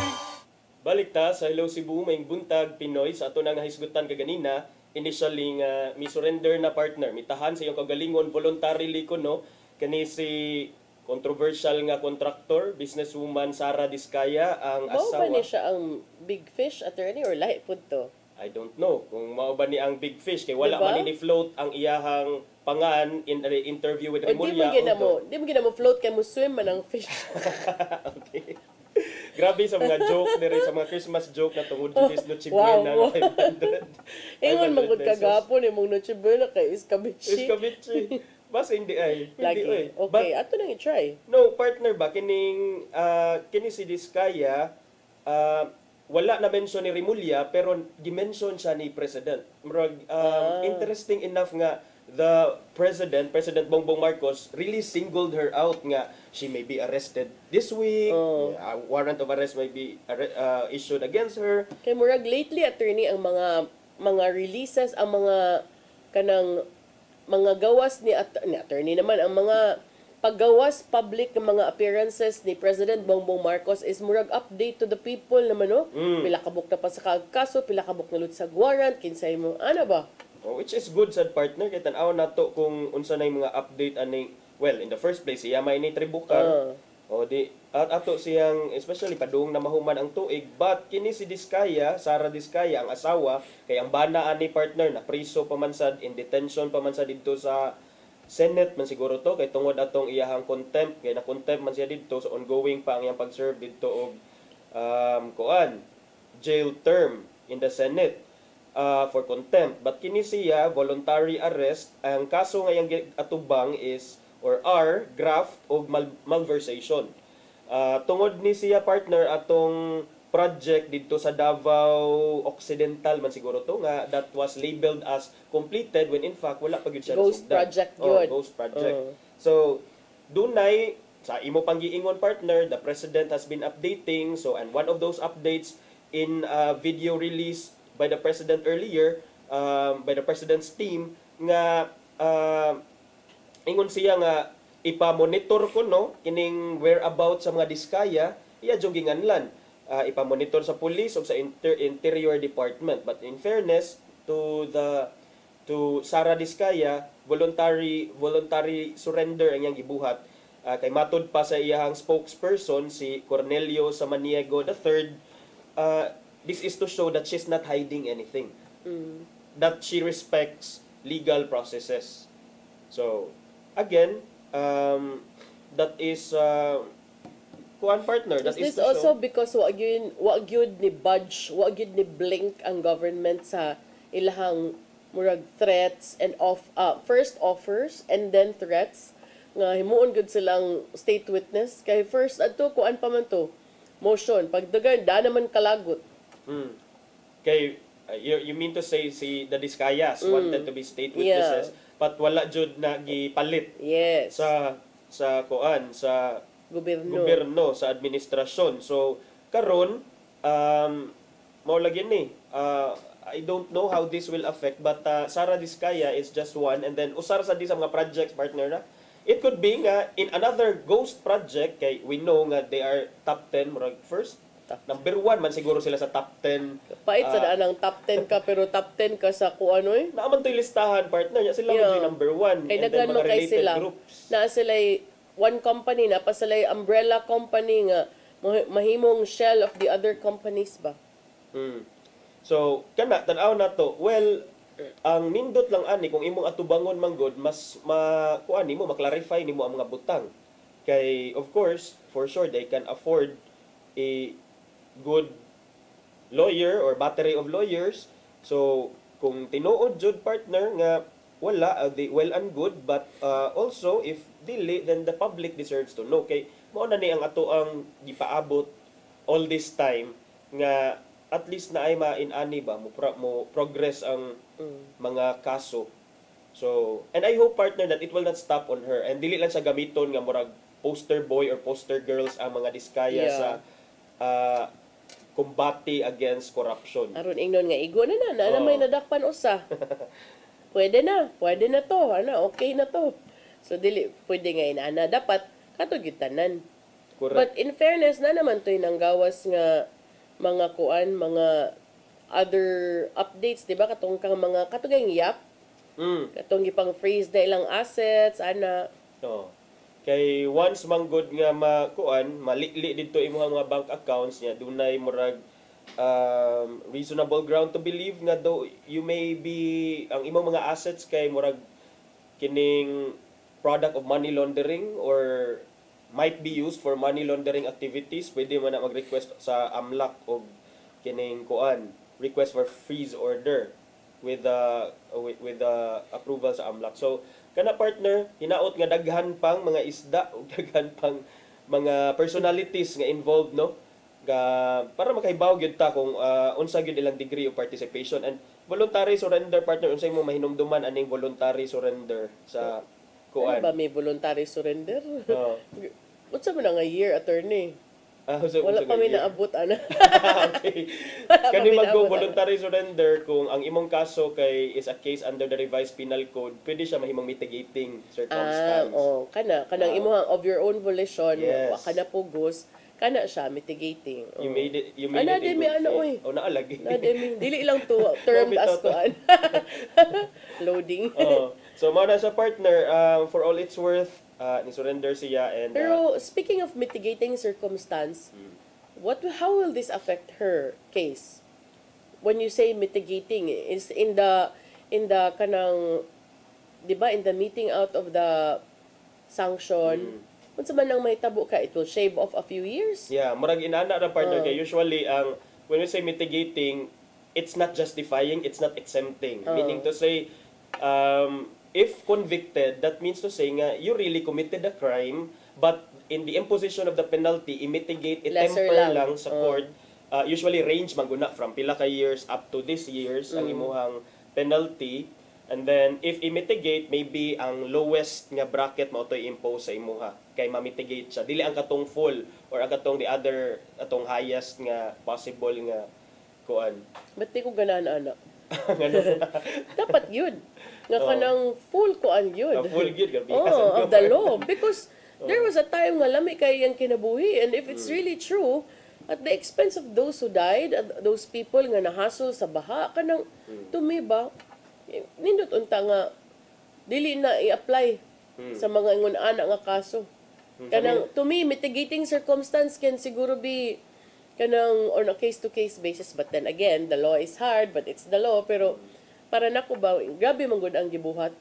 Balik ta sa Hello Cebu, may buntag Pinoy sa ato nang nahisgutan kaganina, initially nga mi-surrender na partner, mitahan sa iyong kagalingon voluntarily ko no, kani si controversial nga contractor, businesswoman Sara Diskaya ang asawa. Mao ba ni siya ang big fish attorney or lahi pud to? I don't know kung mao ba ni ang big fish kay wala Diba? man ni float ang iyahang pangan in an interview with O di Remulla. mo gina mo float kay mo swim man ang fish. Okay. Grabe sa mga joke diri sa mga Christmas joke na tungod sa Noche Buena Wow. na 500. Ingon 500 magud pesos. kagapon imong Noche Buena kay Escabeche. Escabeche. Basta hindi ay. Lagi. Hindi, Okay, ato nang i-try. No, partner ba kining kini si Diskaya wala na mention ni Remulla pero gi-mention siya ni President. Murag interesting enough nga the President Bongbong Marcos really singled her out nga she may be arrested this week. A warrant of arrest may be issued against her. Kay murag lately attorney ang mga releases, ang mga kanang mga gawas ni attorney naman, ang mga paggawas public ng mga appearances ni President Bongbong Marcos is murag update to the people naman, no? Pila kabuk na pa sa kaso, pila kabuk na lut sa warrant, kinsay mo, ano ba? Which is good sa partner, kaya tanaw na to kung unsa na yung mga update ani, well, in the first place, siya may ni tribukar, o di, at ato siyang, especially padung na mahuman ang tuig, but kini si Diskaya, Sara Diskaya, ang asawa, kay ang banaan ni partner na priso pamansad, in detention pamansad dito sa Senate man siguro to, kay tungod atong iyahang contempt, kay na-contempt man siya dito, so ongoing pa ang iyang pag-serve dito og jail term in the Senate for contempt. But kini siya, voluntary arrest, ang kaso ngayang atubang is or are graft o malversation. Tungod ni siya partner atong project dito sa Davao Occidental man siguro to nga that was labeled as completed when in fact wala pa gyud siya Ghost nasugdan. project yun. Ghost project. So dunay sa imo pang giingon partner, the president has been updating, so and one of those updates in a video release by the president earlier, by the president's team nga ingon siya nga ipa-monitor ko no kining whereabouts sa mga Diskaya, iya jung ginganlan. Ipa-monitor sa police o sa interior department, but in fairness to Sara Diskaya, voluntary surrender ang iyang gibuhat. Kay matud pa sa iyang spokesperson si Cornelio Samaniego III, this is to show that she's not hiding anything, that she respects legal processes. So again, that is kuan partner, that Is this is to also show because wa gyud ni budge, wa gyud ni blink ang government sa ilahang murag threats and first offers and then threats nga himuon gud silang state witness kay first adto kuan pa man to motion pagdagan da naman kalagot. Kay you mean to say si the Diskayas wanted to be state witnesses, but wala jud na gipalit sa kuan sa gobyerno sa administrasyon. So karon mao lagi ni I don't know how this will affect, but Sara Diskaya is just one, and then usar sa di sa mga projects partner na it could be nga in another ghost project kay we know nga they are top 10 murag first Number 1 man siguro sila sa top 10. Pait sa daan ng top 10 ka, pero top 10 ka sa kung ano eh. Naaman to'y listahan, partner niya. Sila yeah. Number 1. Kay and then mga related sila, groups. Na sila one company, na pa sila umbrella company nga, mahimong shell of the other companies ba? So, kana, tanaw na to. Well, ang nindot lang ani, kung imong atubangon manggod, mas kuan nimo, maklarify nimo ang mga butang. Kay, of course, for sure, they can afford a good lawyer or battery of lawyers. So, kung tinuod jud partner nga wala, they well and good, but also, if dili, then the public deserves to know. Kay, mao na ni ang ato ang gipaabot all this time nga at least na ay mainani ba mo progress ang mga kaso. So, and I hope partner that it will not stop on her and dili lang sa gamiton nga murag poster boy or poster girls ang mga diskaya sa kumbati against corruption. Aron ingnon nga igo na may nadakpan usa. Pwede na to, okay na to. So dili pwede nga inana, dapat katugitanan. But in fairness na naman to'y nanggawas nga mga mga other updates, di ba? Katong kang mga katugay yap. Katong gipang freeze na ilang assets, ana. Kay once manggod nga malikli dito imong mga bank accounts niya, dunay murag reasonable ground to believe nga though you may be ang imong mga assets kay murag kining product of money laundering or might be used for money laundering activities, pwede man na mag-request sa AMLAC o kining request for freeze order with the approval sa AMLAC. So kana partner, hinaot nga daghan pang mga isda o daghan pang mga personalities nga involved, no? Para makahibaw gyud ta kung unsa gyud ilang degree of participation and voluntary surrender partner, unsay mo mahinumduman aning voluntary surrender sa Ano ba may voluntary surrender? Unsa man nga year, attorney? Wala pa may naabot, ana. Okay. Kani mag-go voluntary surrender kung ang imong kaso is a case under the revised penal code, pwede siya mahimong mitigating circumstance. Kanang imong of your own volition, kana pugos, kana siya mitigating. You made it in good faith. Naalagi. Dili lang to termed as kuan. Loading. So mao na sa partner, for all it's worth, ni-surrender siya and pero speaking of mitigating circumstance, how will this affect her case? When you say mitigating, is in the kanang, di ba, in the meeting out of the sanction, kung sa man nang may tabo ka, it will shave off a few years? Yeah, murag inana na partner kay usually when we say mitigating, it's not justifying, it's not exempting. Meaning to say, if convicted, that means to say nga you really committed a crime, but in the imposition of the penalty, i-mitigate, i-temper lang sa court. Usually range maguna from pila ka years up to this years ang imuhang penalty. And then if i-mitigate, maybe ang lowest nga bracket mao to i-impose sa imuha kay ma-mitigate siya. Dili ang katong full or ang katong the other atong highest nga possible nga kuan. Ba't di ko ganan anak? Dapat yun. Nga kanang full kuan yun. Full yun. Of the law. Because there was a time nga lami kay yung kinabuhi. And if it's really true, at the expense of those who died, those people nga nahasol sa baha, kanang tumiba, nindot unta nga, dili na i-apply sa mga ingon anak nga kaso. Kanang, to me, mitigating circumstance can siguro be kanang on a case-to-case basis, but then again, the law is hard, but it's the law. Pero para nako ba, grabe man gud ang gibuhat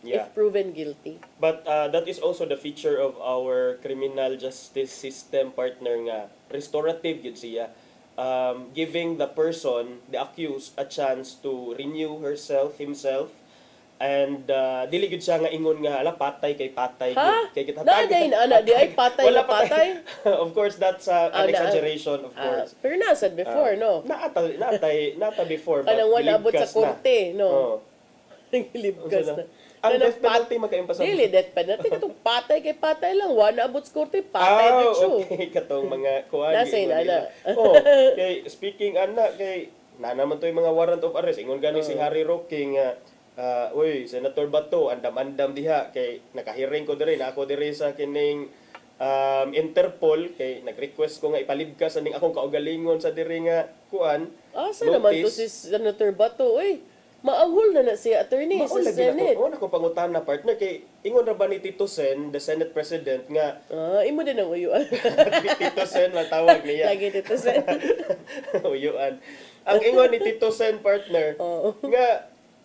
if proven guilty. But that is also the feature of our criminal justice system partner nga restorative gid siya, giving the person, the accused, a chance to renew himself. And dili gud siya nga ingon nga ala patay kay kita Naday na ana di ay patay na patay. Of course that's an exaggeration of course. Pero nasad before no. Nata before but kanang wala abot sa korte no. Nagilibkas na. Ang death penalty magkaimpasa. Dili death penalty katong patay kay patay lang wala abot sa korte patay gid siya. Okay katong mga kuan. Nasay na ana. Kay speaking ana kay na naman toy mga warrant of arrest ingon gani si Harry Roque nga Senator Bato, andam-andam diha kay nakahiring ko diri na ako diri sa kining Interpol kay nag-request ko nga ipalibkas aning akong kaugalingon sa diri nga kuan. Asa naman to si Senator Bato, oy. Maanghol na siya attorney sa Senate. Oo, ako pangutan na partner kay ingon ra ba ni Tito Sen, the Senate President nga imo din ang uyuan. Tito Sen matawag niya. Lagi Tito Sen. Uyuan. Ang ingon ni Tito Sen partner nga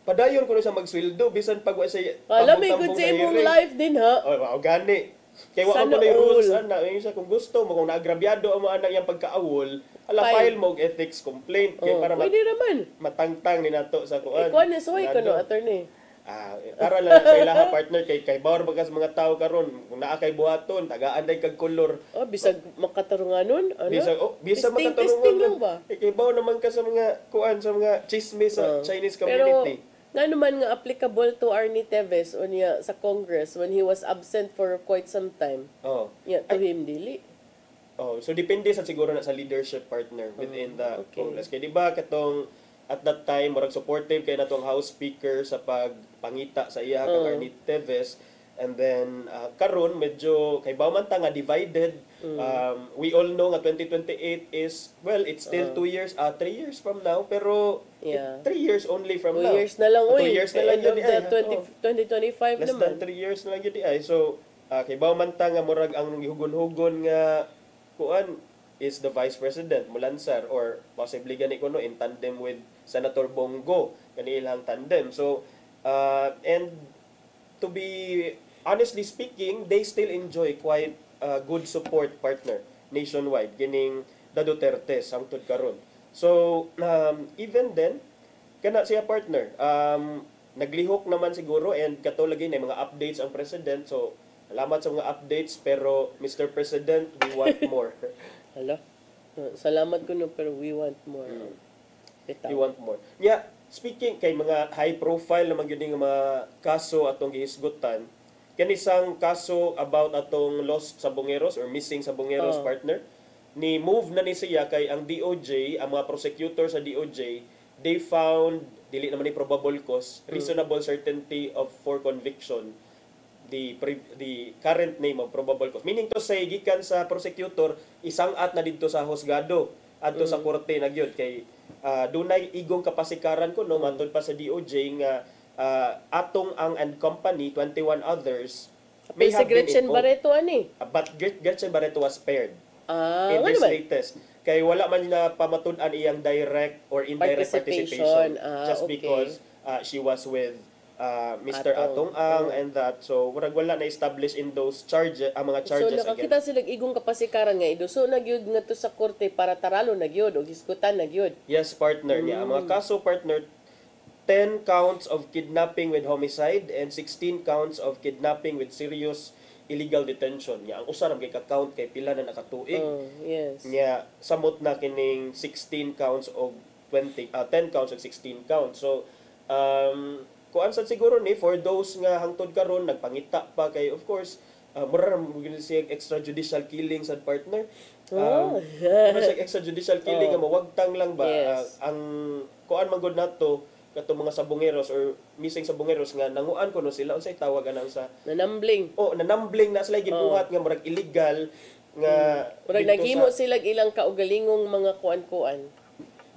padayon ko na siya magsweldo bisan pag wa siya alam may good sa imong life din ha. Oh, gani. Kaya wala ko na yung rules, yung isa, kung gusto mo, kung naagrabyado ang mga anak yung pagkaawol, file mo ethics complaint. Kaya para pwede naman. Matangtang ni nato sa kuan. Ikaw na suway ka no, attorney. Para lang sa ilaha partner kay bawar bagas mga tao karon kung naa kay buhaton tagaan day kag kolor bisag makatarunganon ano bisag makatarunganon lang ba kay bawar naman ka sa mga kuan sa mga chismis sa Chinese community. Pero, nga naman nga applicable to Arnie Teves sa Congress when he was absent for quite some time. To him dili. So depende sa siguro na sa leadership partner within the Congress. Kaya di ba katong at that time murag supportive kay natong House Speaker sa pagpangita sa iya kang Arnie Teves, and then karon medyo kay bawman ta nga divided. We all know nga 2028 is it's still 2 years 3 years from now pero 3 years only from now. 2 years na lang 2 years na lang yun 2025 less naman. than 3 years na lang yun so kay bawman ta nga murag ang hugon-hugon nga kuan is the Vice President Mulansar or possibly gani kuno in tandem with Senator Bongo kani ilang tandem. So and to be honestly speaking, they still enjoy quite good support partner nationwide gining the Duterte sangtod karon. So even then kana siya partner naglihok naman siguro and kato lagi na mga updates ang president. So salamat sa mga updates pero Mr. President, we want more. Hala. Salamat ko no pero we want more. We want more. Yeah, speaking kay mga high profile naman gyud nga mga kaso atong gihisgutan. Kanisang kaso about atong lost sa Bongeros or missing sa Bongeros partner ni move na ni siya kay ang DOJ, ang mga prosecutor sa DOJ, they found dili naman ni probable cause, reasonable certainty of for conviction the current name of probable cause. Meaning to say gikan sa prosecutor isang at na didto sa husgado adto sa korte nagyud kay dunay igong kapasikaran kuno matod pa sa DOJ nga atong ang and company 21 others may have been Gretchen Barreto ani. But Gretchen Barreto was spared in ano this ba? latest. Kay wala man na pamatud-an iyang direct or indirect participation just because she was with Mr. Atong Ang and that. So wala na establish in those charges ang mga charges so nakakita sila igong kapasikaran nga iduso nagyud ngadto sa korte para taralo nagyud o hisgutan nagyud. Yes partner niya. Ang mga kaso partner 10 counts of kidnapping with homicide and 16 counts of kidnapping with serious illegal detention. Nya ang usa ra kay ka-count kay pila na nakatuig. Yes. Nya samot na kining 16 counts of 10 counts of 16 counts. So kuan sad siguro ni for those nga hangtod karon nagpangita pa kay of course mura mo siya extrajudicial killing sa partner. Siya extrajudicial killing nga mawagtang lang ba ang kuan man gud nato katong mga sabongeros or missing sabongeros nga nanguan kuno sila unsay tawag anang sa nanambling. Nanambling na sila gibuhat nga murag illegal nga murag naghimo sila ilang kaugalingong mga kuan-kuan.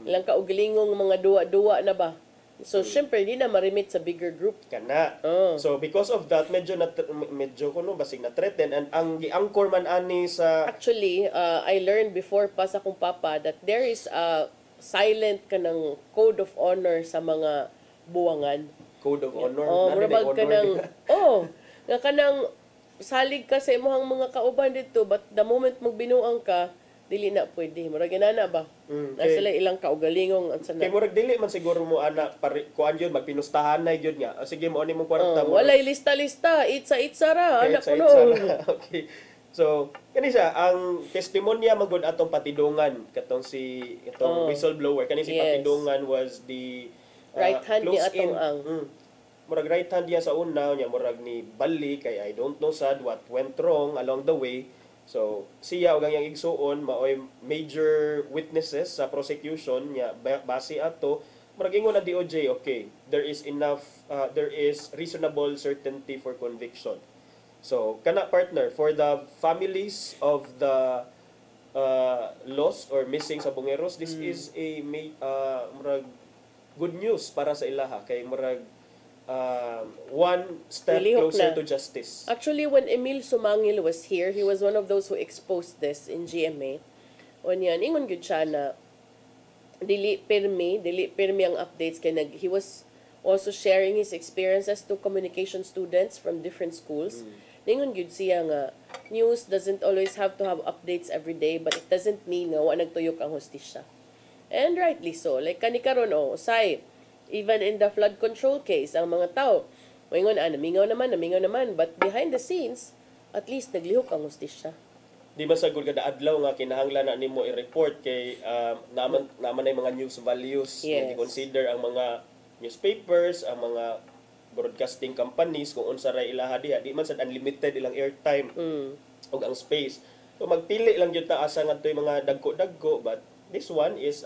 Ilang kaugalingong mga duwa-duwa na ba? So, syempre, di na marimit sa bigger group. Kana. So, because of that, medyo kuno basig na threaten and ang gi-anchor man ani sa actually, I learned before pa sa akong papa that there is a silent kanang code of honor sa mga buwangan. Code of honor? Murabag kanang nga kanang salig ka sa imong mga kauban dito but the moment magbinuang ka dili na pwede. Murag inana ba? Sila ilang kaugalingong ang sana. Kay murag dili man siguro mo ana kuan yun magpinustahan na yun nga. Sige mo ani mong kwarta mo. Walay lista-lista, itsa-itsa ra anak ko no. Okay. So, kani siya ang testimonya magud atong patidungan katong itong whistleblower kani si patidungan was the right hand ni atong ang. Murag right hand niya sa una nya murag ni Bali kay I don't know sad what went wrong along the way. So, siya og ang iyang igsuon maoy major witnesses sa prosecution niya base ato murag ingon na DOJ okay there is reasonable certainty for conviction. So, kana partner, for the families of the lost or missing sa Bungeros, this is a murag good news para sa ilaha kay murag one step Nilihok closer na. to justice. Actually, when Emil Sumangil was here, he was one of those who exposed this in GMA. O niyan, ingon gyud siya na dili pirmi ang updates kay he was also sharing his experiences to communication students from different schools. Ningon gyud siya nga news doesn't always have to have updates every day, but it doesn't mean nga wa nagtuyok ang hustisya. And rightly so. Like kani karon usay even in the flood control case, ang mga tao moingon namingaw naman, but behind the scenes at least naglihok ang hustisya. Di ba sa kada adlaw nga kinahanglan na nimo i-report kay naman ay mga news values nga i-consider ang mga newspapers, ang mga broadcasting companies kung unsa ray ilaha diha, di man sad unlimited ilang airtime ug ang space. So magpili lang jud ta asa ngadtoy mga dagko-dagko, but this one is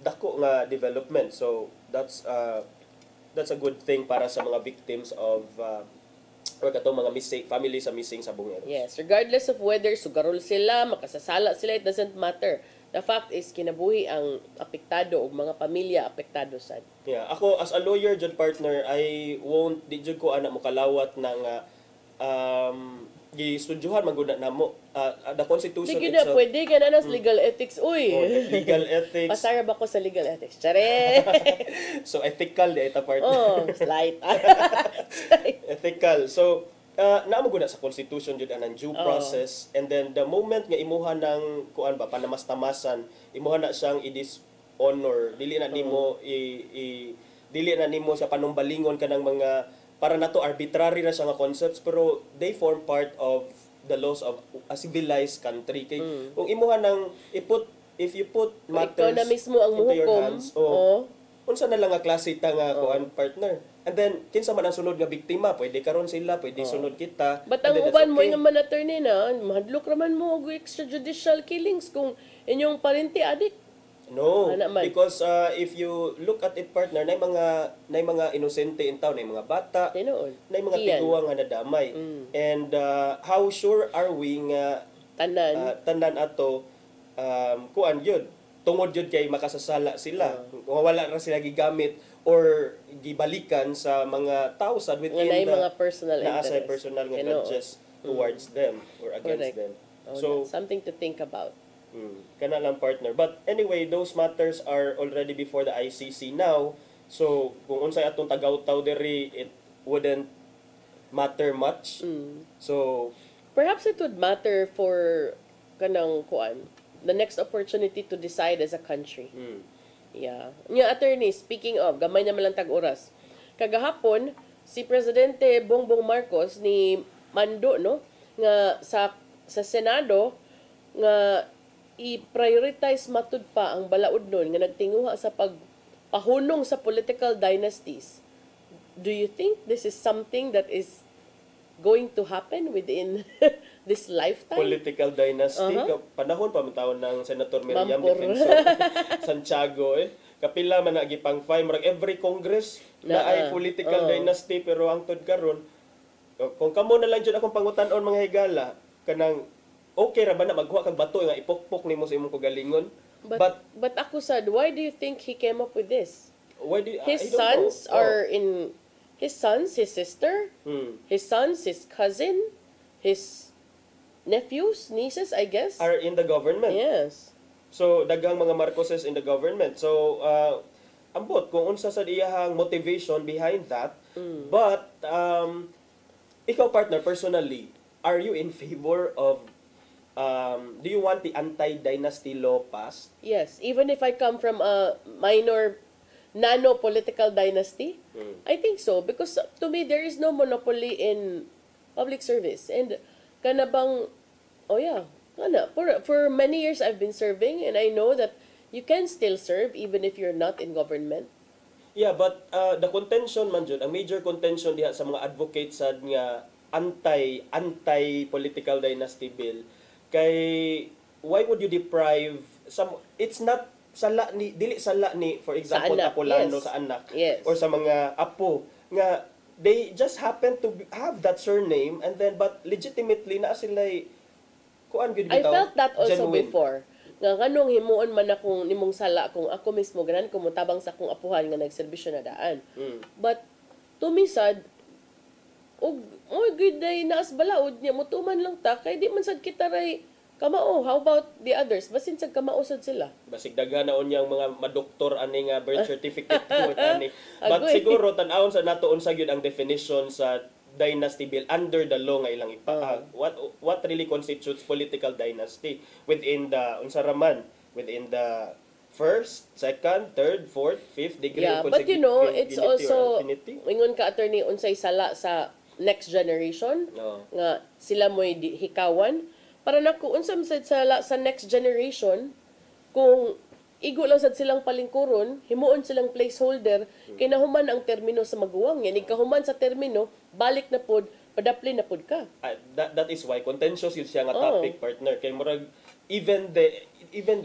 dako nga development. So that's a good thing para sa mga victims of or katong mga missing families sa missing sa Bungeros. Yes, regardless of whether sugarol sila, makasasala sila, it doesn't matter. The fact is kinabuhi ang apektado o mga pamilya apektado sad. Yeah, ako as a lawyer jud partner, I won't di jud ko ana mo kalawat ng gi-studyohan maguna namo the constitution Di na pwede ka na legal ethics uy. Legal ethics. Pasara ba ko sa legal ethics? Chare. So ethical di ita partner. Oh, slight. Ethical. So naamo gud sa constitution jud anang due process, and then the moment nga imuha ng kuan ba panamas-tamasan, imuha na siyang i-dishonor, dili na nimo dili na nimo sa panumbalingon kanang mga para nato arbitrary na siya nga concepts, pero they form part of the laws of a civilized country. Kay kung imuha ng if you put matters ikaw na mismo ang into your muhukom, hands, unsa na lang nga klase ta nga kuan partner. And then kinsa man ang sunod nga biktima, pwede karon sila, pwede sunod kita. But ang uban mo nga man attorney na, mahadlok raman mo og extrajudicial killings kung inyong parente adik. No, because if you look at it partner, nay mga inosente in town, nay mga bata, nay mga tiguang nga nadamay. And how sure are we nga tanan ato kuan yun, tungod yun kay makasasala sila, wala ra sila gigamit or gibalikan sa mga tao sad within the mga personal interest, personal nga grudges towards them or against them. So something to think about. Kana lang partner. But anyway, those matters are already before the ICC now. So kung unsay atong tagaw-taw diri, it wouldn't matter much. So perhaps it would matter for kanang kuan, the next opportunity to decide as a country. Yeah. Nya attorney, speaking of, gamay na lang tag-oras. Kagahapon si Presidente Bongbong Marcos ni mando no nga sa Senado nga i-prioritize matud pa ang balaod nun nga nagtinguha sa pagpahunong sa political dynasties. Do you think this is something that is going to happen within this lifetime? Political dynasty, panahon pa matawon ng Senator Miriam Defensor Santiago kapila man nagipang-file murag every Congress na ay political dynasty, pero ang tud karon kung kamo na lang jud akong pangutan-on mga higala kanang okay ra ba na magkuha kag bato nga ipokpok nimo sa imong kagalingon? But ako sad, why do you think he came up with this? His sons are in his sister, his sons, his cousin, his nephews, nieces, I guess, are in the government. Yes. So daghang mga Marcoses in the government. So ambot kung unsa sad iyahang motivation behind that. But ikaw partner, personally, are you in favor of do you want the anti-dynasty law passed? Yes, even if I come from a minor nano-political dynasty, I think so. Because to me, there is no monopoly in public service. And kanabang, for many years I've been serving, and I know that you can still serve even if you're not in government. Yeah, but the contention man jud, ang major contention diha sa mga advocates sad nga anti-political dynasty bill, kay why would you deprive it's not dili sala ni for example sa anak, Apolano yes. sa anak yes. or sa mga apo nga they just happen to have that surname, and then but legitimately na sila kuan gyud I bitaw, felt that also genuine. before. Nga kanong himuon man akong nimong sala kung ako mismo ganan ko mutabang sa akong apuhan nga nagserbisyo na daan. But to me sad og good day naas balaod niya mutuman lang ta kay di man sad kita ray kamao. How about the others? Basin sad kamao sad sila. Basig daghan na unyang mga madoktor ani nga birth certificate mo ani. But siguro tan-awon sa nato unsa gyud ang definition sa dynasty bill under the law nga ilang ipaag. What really constitutes political dynasty within the unsa raman within the first, second, third, fourth, fifth degree Yeah, of but you know, it's also infinity. ingon ka attorney unsay sala sa next generation nga sila mo'y hikawan para nako unsa man sad sala sa next generation kung igo lang sad silang palingkuron, himuon silang placeholder, kay nahuman ang termino sa maguwang. Yan, ikahuman sa termino, balik na pod, padapli na pod ka. That is why contentious yun siya nga topic, partner. Kay murag even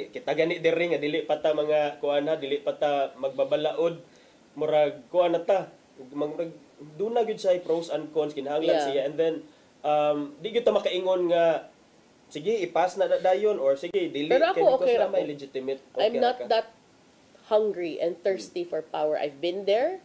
kita gani diri nga dili pa ta mga kuan ha, dili pa ta magbabalaod, murag kuan na ta. Duna gyud siya pros and cons kinahanglan siya, and then di gyud ta makaingon nga sige, ipas na dayon or sige, dili. Pero ako, okay na ako. may legitimate. Okay, I'm not that hungry and thirsty for power. I've been there.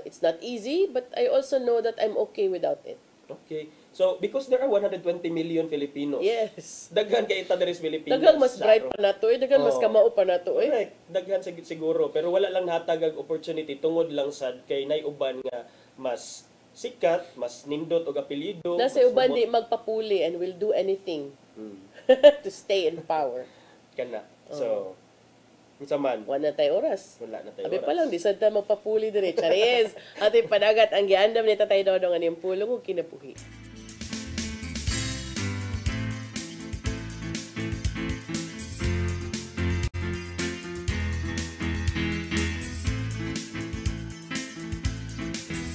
It's not easy, but I also know that I'm okay without it. Okay. So, because there are 120 million Filipinos. Yes. Daghan kay ita deres Pilipinas. Daghan mas bright pa nato daghan mas kamao pa nato Correct. Daghan siguro, pero wala lang hatag opportunity tungod lang sad kay nay uban nga mas sikat, mas nindot og apelyido. Nasa uban di magpapuli and will do anything to stay in power. Kana. So, unsa man? Wala na tayo oras. Wala na tayo Abi oras. pa lang, di sad ta magpapuli dire. Charis! Ating panagat ang giandam ni Tatay Dodong ang pulong o kinabuhi.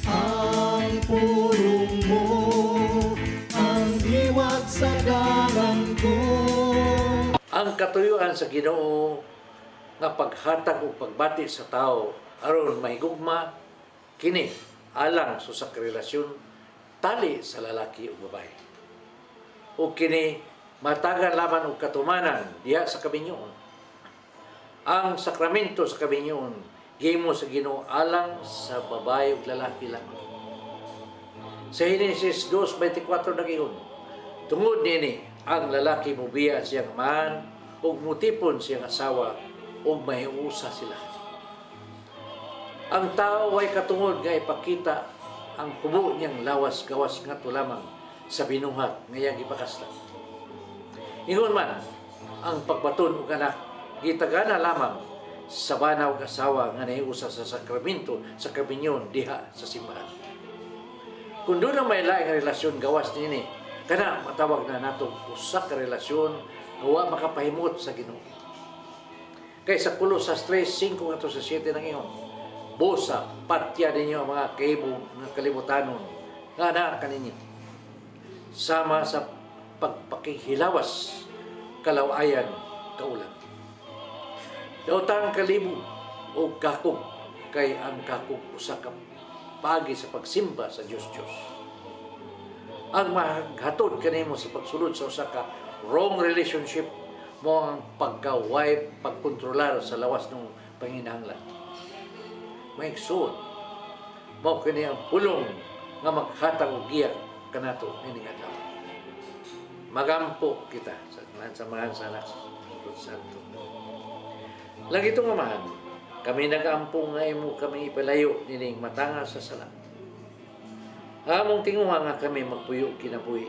Ang pulong mo, ang diwat sa dalan ko. Ang katuyuan sa Ginoo nga paghatag o pagbati sa tao aron mahigugma kini alang sa relasyon tali sa lalaki o babae. O kini matagan laman og katumanan diha sa kabinyoon. Ang sakramento sa kabinyoon gihimo sa Ginoo alang sa babae ug lalaki lang. Sa Genesis 2:24 nagiyon, tungod nini ang lalaki mubiya siyang man ug mutipon siyang asawa ug mahiusa sila. Ang tao ay katungod nga ipakita ang kubo niyang lawas-gawas ngadto lamang sa binuhat nga iyang gipakaslan. Ingon man ang pagbaton og anak gitagana lamang sa bana ug asawa nga nahiusa sa sakramento sa kabinyon diha sa simbahan. Kung doon na may laing relasyon gawas nini, kana matawag na natong usa ka relasyon gawa makapahimot sa Ginoo. Kay sa Colosas 3:5-7 nang ingon, bosa patya ninyo ang mga kaibo nga kalibutanon nga naa kaninyo. Sama sa pagpakihilawas kalawayan kaulang. Daotang kalibo o kakog kay ang kakog usa ka pagi sa pagsimba sa Diyos. Ang maghatod kanimo sa pagsulod sa usa ka wrong relationship mo ang pagka-wife, pagkontrolar sa lawas ng panginahanglan. Maigsoon mo kini ang pulong nga maghatag og giya kanato nining adlaw. Magampo kita sa samahan sa anak sa Santo. Lagi itong amahan, kami nag-ampong nga imo kami ipalayo nining matanga sa sala. Among tinguha nga kami magpuyo kinabuhi,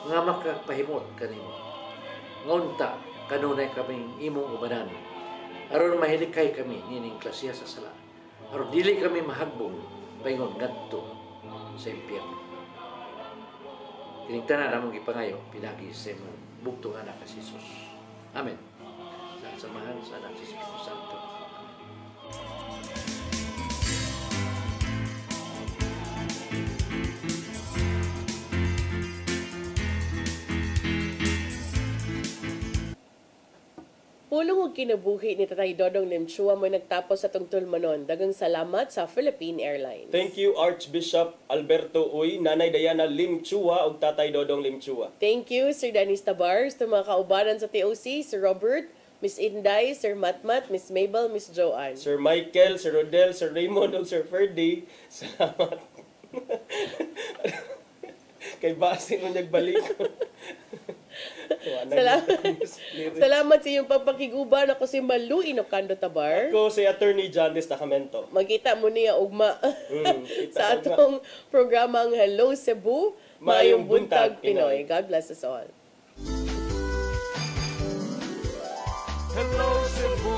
nga makapahimot kanimo. Ngunta, kanunay kaming imong ubanan, aron mahilikay kami nining klasya sa sala. Aron dili kami mahagbong, paingon ngadto sa impyerno. Kining tanan among gipangayo, pinagi sa imong bugtong anak si Jesus. Amen. Sa samahan sa anak si Espiritu Santo. Pulong og kinabuhi ni Tatay Dodong Limchua mo nagtapos sa tong tulmanon. Dagang salamat sa Philippine Airlines. Thank you Archbishop Alberto Uy, Nanay Diana Limchua ug Tatay Dodong Limchua. Thank you Sir Dennis Tabars, sa mga kaubanan sa TOC, Sir Robert, Miss Inday, Sir Matmat, Miss Mabel, Miss Joanne. Sir Michael, Sir Rodel, Sir Raymond ug Sir Ferdy. Salamat. Kay base mo nagbalik. Salamat sa iyong pagpakiguban. Ako si Malu Inocando Tabar. Ako si Attorney John Destacamento. Magkita mo niya ugma sa atong programang Hello Cebu, Mayong Buntag Pinoy. God bless us all. Hello Cebu.